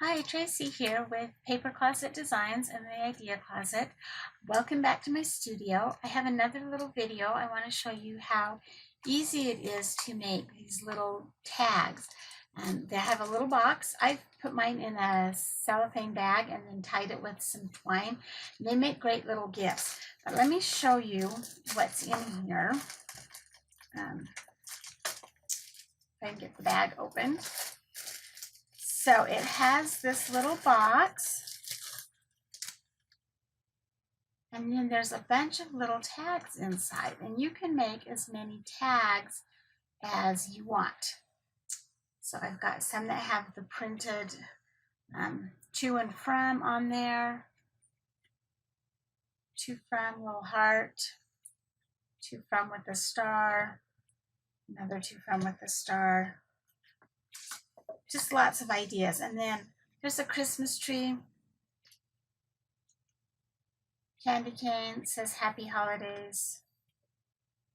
Hi, Tracy here with Paper Closet Designs and the Idea Closet. Welcome back to my studio. I have another little video. I want to show you how easy it is to make these little tags. They have a little box. I put mine in a cellophane bag and then tied it with some twine. And they make great little gifts. But let me show you what's in here. If I can get the bag open. So it has this little box, and then there's a bunch of little tags inside, and you can make as many tags as you want. So I've got some that have the printed to and from on there, to from little heart, to from with a star, another to from with a star. Just lots of ideas. And then there's a Christmas tree, candy cane that says Happy Holidays,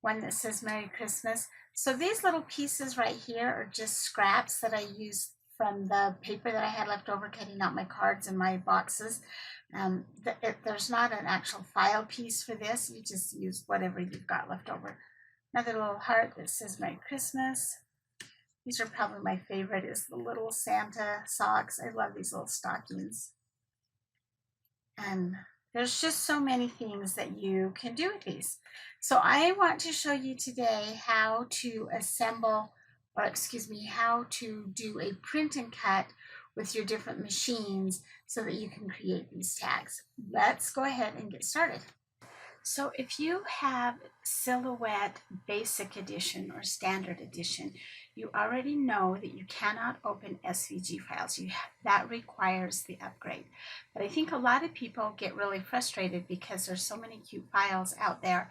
one that says Merry Christmas. So these little pieces right here are just scraps that I used from the paper that I had left over cutting out my cards and my boxes. There's not an actual file piece for this. You just use whatever you've got left over. Another little heart that says Merry Christmas. These are probably my favorite, is the little Santa socks. I love these little stockings. And there's just so many things that you can do with these. So I want to show you today how to assemble, or excuse me, how to do a print and cut with your different machines so that you can create these tags. Let's go ahead and get started. So if you have Silhouette Basic Edition or Standard Edition, you already know that you cannot open SVG files. That requires the upgrade. But I think a lot of people get really frustrated because there's so many cute files out there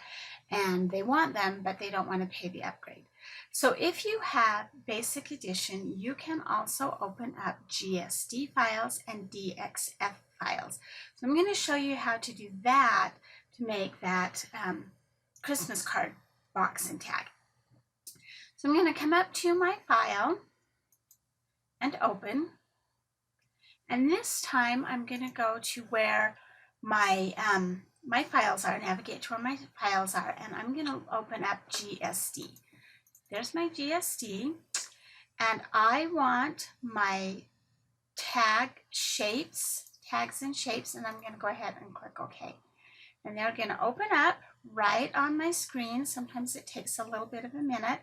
and they want them, but they don't want to pay the upgrade. So if you have Basic Edition, you can also open up GSD files and DXF files. So I'm going to show you how to do that to make that Christmas card box and tag. So I'm going to come up to my file and open. And this time I'm going to go to where my my files are, navigate to where my files are, and I'm going to open up GSD. There's my GSD, and I want my tags and shapes, and I'm going to go ahead and click OK. And they're going to open up right on my screen. Sometimes it takes a little bit of a minute.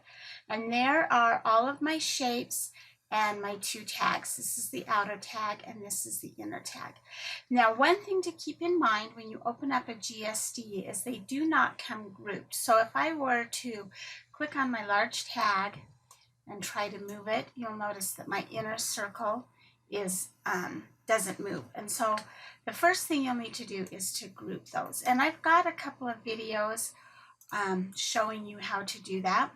And there are all of my shapes and my two tags. This is the outer tag and this is the inner tag. Now, one thing to keep in mind when you open up a GSD is they do not come grouped. So if I were to click on my large tag and try to move it, you'll notice that my inner circle is doesn't move. And so the first thing you'll need to do is to group those. And I've got a couple of videos showing you how to do that.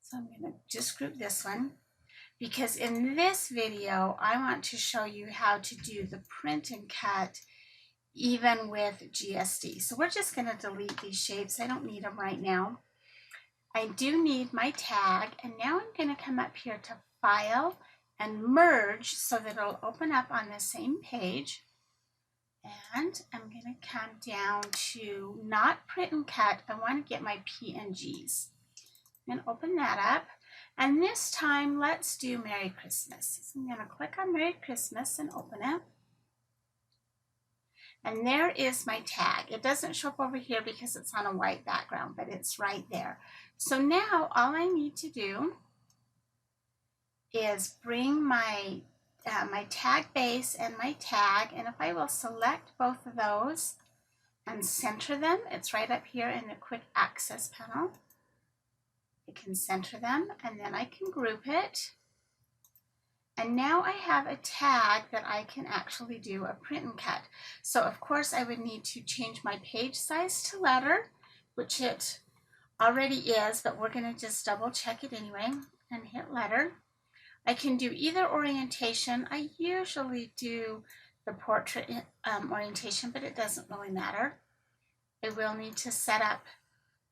So I'm going to just group this one, because in this video I want to show you how to do the print and cut even with GSD. So we're just going to delete these shapes. I don't need them right now. I do need my tag, and now I'm going to come up here to File and Merge so that it'll open up on the same page. And I'm going to come down to not print and cut. I want to get my PNGs and open that up. And this time, let's do Merry Christmas. So I'm going to click on Merry Christmas and open it. And there is my tag. It doesn't show up over here because it's on a white background, but it's right there. So now all I need to do is bring my my tag base and my tag, and if I will select both of those and center them, it's right up here in the quick access panel. I can center them, and then I can group it. And now I have a tag that I can actually do a print and cut. So of course I would need to change my page size to letter, which it already is, but we're going to just double check it anyway and hit letter. I can do either orientation. I usually do the portrait orientation, but it doesn't really matter. I will need to set up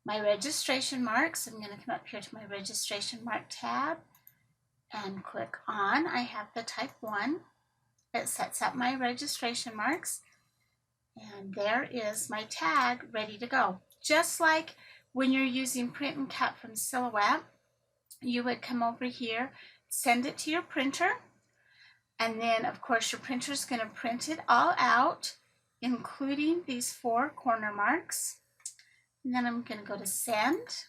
my registration marks. I'm going to come up here to my registration mark tab and click on. I have the type 1. It sets up my registration marks. And there is my tag ready to go. Just like when you're using print and cut from Silhouette, you would come over here, send it to your printer, and then of course your printer is going to print it all out, including these 4 corner marks. And then I'm going to go to send.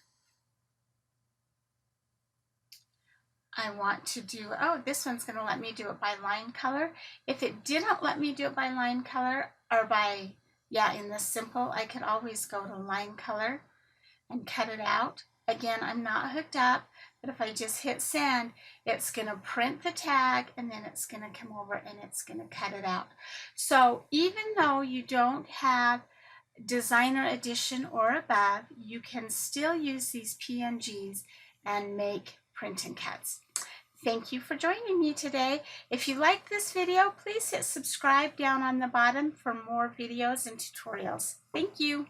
I want to do, oh, this one's going to let me do it by line color. If it didn't let me do it by line color, or by, in the simple, I could always go to line color and cut it out. Again, I'm not hooked up, but if I just hit send, it's going to print the tag, and then it's going to come over and it's going to cut it out. So even though you don't have Designer Edition or above, you can still use these PNGs and make print and cuts. Thank you for joining me today. If you like this video, please hit subscribe down on the bottom for more videos and tutorials. Thank you.